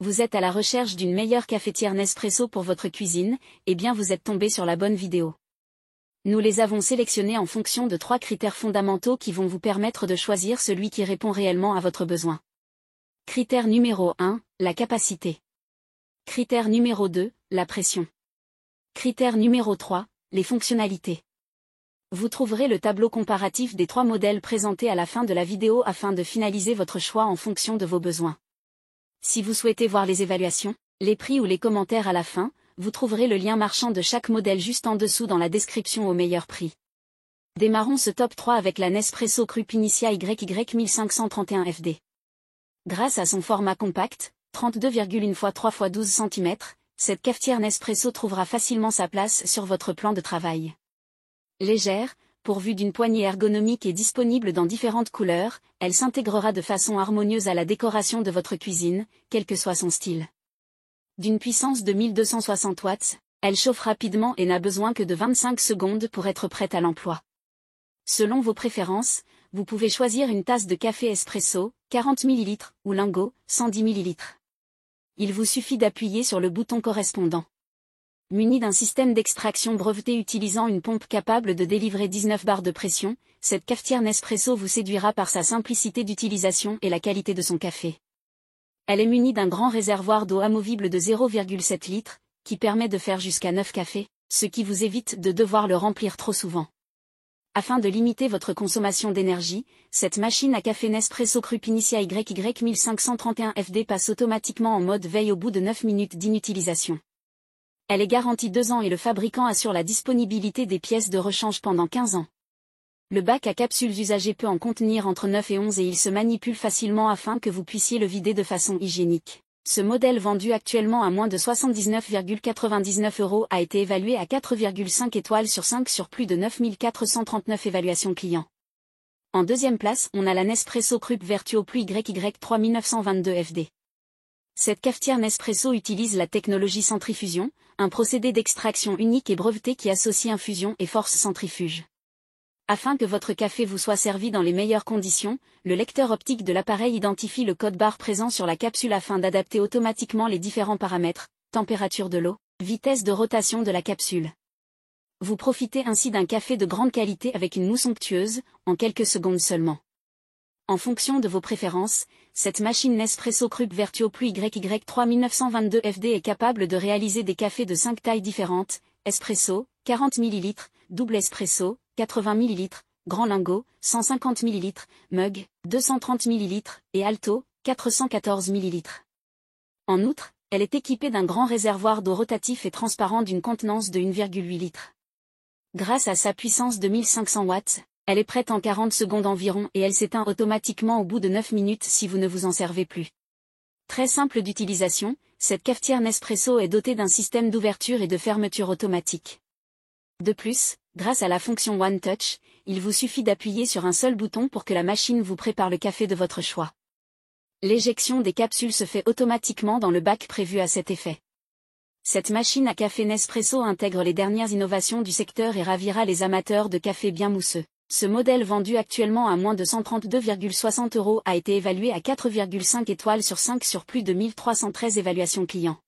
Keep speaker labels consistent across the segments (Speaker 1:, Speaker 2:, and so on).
Speaker 1: Vous êtes à la recherche d'une meilleure cafetière Nespresso pour votre cuisine, eh bien vous êtes tombé sur la bonne vidéo. Nous les avons sélectionnés en fonction de 3 critères fondamentaux qui vont vous permettre de choisir celui qui répond réellement à votre besoin. Critère numéro 1, la capacité. Critère numéro 2, la pression. Critère numéro 3, les fonctionnalités. Vous trouverez le tableau comparatif des 3 modèles présentés à la fin de la vidéo afin de finaliser votre choix en fonction de vos besoins. Si vous souhaitez voir les évaluations, les prix ou les commentaires à la fin, vous trouverez le lien marchand de chaque modèle juste en dessous dans la description au meilleur prix. Démarrons ce top 3 avec la Nespresso Crupinicia YY 1531 FD. Grâce à son format compact, 32,1 x 3 x 12 cm, cette cafetière Nespresso trouvera facilement sa place sur votre plan de travail. Légère, pourvue d'une poignée ergonomique et disponible dans différentes couleurs, elle s'intégrera de façon harmonieuse à la décoration de votre cuisine, quel que soit son style. D'une puissance de 1260 watts, elle chauffe rapidement et n'a besoin que de 25 secondes pour être prête à l'emploi. Selon vos préférences, vous pouvez choisir une tasse de café espresso, 40 ml, ou lingot, 110 ml. Il vous suffit d'appuyer sur le bouton correspondant. Munie d'un système d'extraction breveté utilisant une pompe capable de délivrer 19 bars de pression, cette cafetière Nespresso vous séduira par sa simplicité d'utilisation et la qualité de son café. Elle est munie d'un grand réservoir d'eau amovible de 0,7 litres, qui permet de faire jusqu'à 9 cafés, ce qui vous évite de devoir le remplir trop souvent. Afin de limiter votre consommation d'énergie, cette machine à café Nespresso Crupinicia YY 1531 FD passe automatiquement en mode veille au bout de 9 minutes d'inutilisation. Elle est garantie 2 ans et le fabricant assure la disponibilité des pièces de rechange pendant 15 ans. Le bac à capsules usagé peut en contenir entre 9 et 11 et il se manipule facilement afin que vous puissiez le vider de façon hygiénique. Ce modèle vendu actuellement à moins de 79,99 € a été évalué à 4,5 étoiles sur 5 sur plus de 9439 évaluations clients. En deuxième place, on a la Nespresso Crup Vertuo Plus YY 3922 FD. Cette cafetière Nespresso utilise la technologie centrifusion, un procédé d'extraction unique et breveté qui associe infusion et force centrifuge. Afin que votre café vous soit servi dans les meilleures conditions, le lecteur optique de l'appareil identifie le code barre présent sur la capsule afin d'adapter automatiquement les différents paramètres, température de l'eau, vitesse de rotation de la capsule. Vous profitez ainsi d'un café de grande qualité avec une mousse onctueuse, en quelques secondes seulement. En fonction de vos préférences, cette machine Nespresso Crup Vertuo Plus YY 3922 FD est capable de réaliser des cafés de 5 tailles différentes, espresso, 40 ml, double espresso, 80 ml, grand lingot, 150 ml, mug, 230 ml, et alto, 414 ml. En outre, elle est équipée d'un grand réservoir d'eau rotatif et transparent d'une contenance de 1,8 litre. Grâce à sa puissance de 1500 watts, elle est prête en 40 secondes environ et elle s'éteint automatiquement au bout de 9 minutes si vous ne vous en servez plus. Très simple d'utilisation, cette cafetière Nespresso est dotée d'un système d'ouverture et de fermeture automatique. De plus, grâce à la fonction One Touch, il vous suffit d'appuyer sur un seul bouton pour que la machine vous prépare le café de votre choix. L'éjection des capsules se fait automatiquement dans le bac prévu à cet effet. Cette machine à café Nespresso intègre les dernières innovations du secteur et ravira les amateurs de café bien mousseux. Ce modèle vendu actuellement à moins de 132,60 € a été évalué à 4,5 étoiles sur 5 sur plus de 1313 évaluations clients.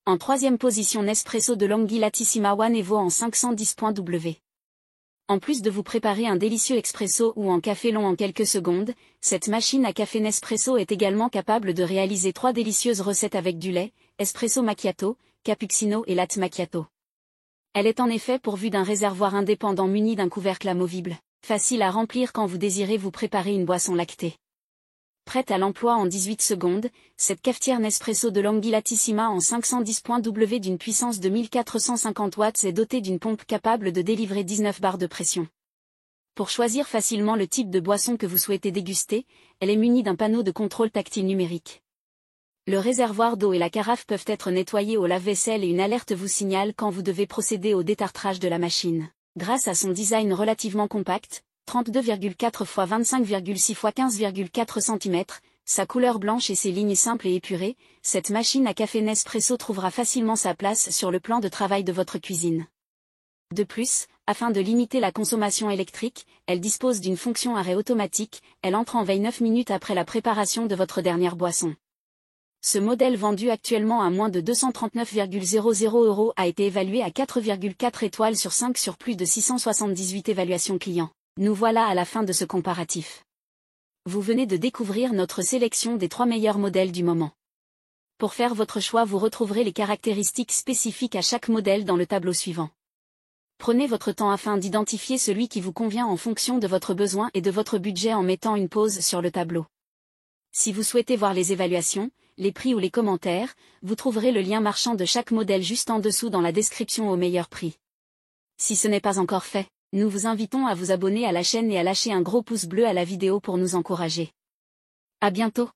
Speaker 1: En troisième position Nespresso de Longhi-Latissima One Evo en 510.W. En plus de vous préparer un délicieux expresso ou en café long en quelques secondes, cette machine à café Nespresso est également capable de réaliser 3 délicieuses recettes avec du lait, espresso macchiato, cappuccino et latte macchiato. Elle est en effet pourvue d'un réservoir indépendant muni d'un couvercle amovible, facile à remplir quand vous désirez vous préparer une boisson lactée. Prête à l'emploi en 18 secondes, cette cafetière Nespresso de Longhi-Latissima en 510.W d'une puissance de 1450 watts est dotée d'une pompe capable de délivrer 19 bars de pression. Pour choisir facilement le type de boisson que vous souhaitez déguster, elle est munie d'un panneau de contrôle tactile numérique. Le réservoir d'eau et la carafe peuvent être nettoyés au lave-vaisselle et une alerte vous signale quand vous devez procéder au détartrage de la machine. Grâce à son design relativement compact, 32,4 x 25,6 x 15,4 cm, sa couleur blanche et ses lignes simples et épurées, cette machine à café Nespresso trouvera facilement sa place sur le plan de travail de votre cuisine. De plus, afin de limiter la consommation électrique, elle dispose d'une fonction arrêt automatique, elle entre en veille 9 minutes après la préparation de votre dernière boisson. Ce modèle vendu actuellement à moins de 239,00 € a été évalué à 4,4 étoiles sur 5 sur plus de 678 évaluations clients. Nous voilà à la fin de ce comparatif. Vous venez de découvrir notre sélection des 3 meilleurs modèles du moment. Pour faire votre choix, vous retrouverez les caractéristiques spécifiques à chaque modèle dans le tableau suivant. Prenez votre temps afin d'identifier celui qui vous convient en fonction de votre besoin et de votre budget en mettant une pause sur le tableau. Si vous souhaitez voir les évaluations, les prix ou les commentaires, vous trouverez le lien marchand de chaque modèle juste en dessous dans la description au meilleur prix. Si ce n'est pas encore fait, nous vous invitons à vous abonner à la chaîne et à lâcher un gros pouce bleu à la vidéo pour nous encourager. À bientôt.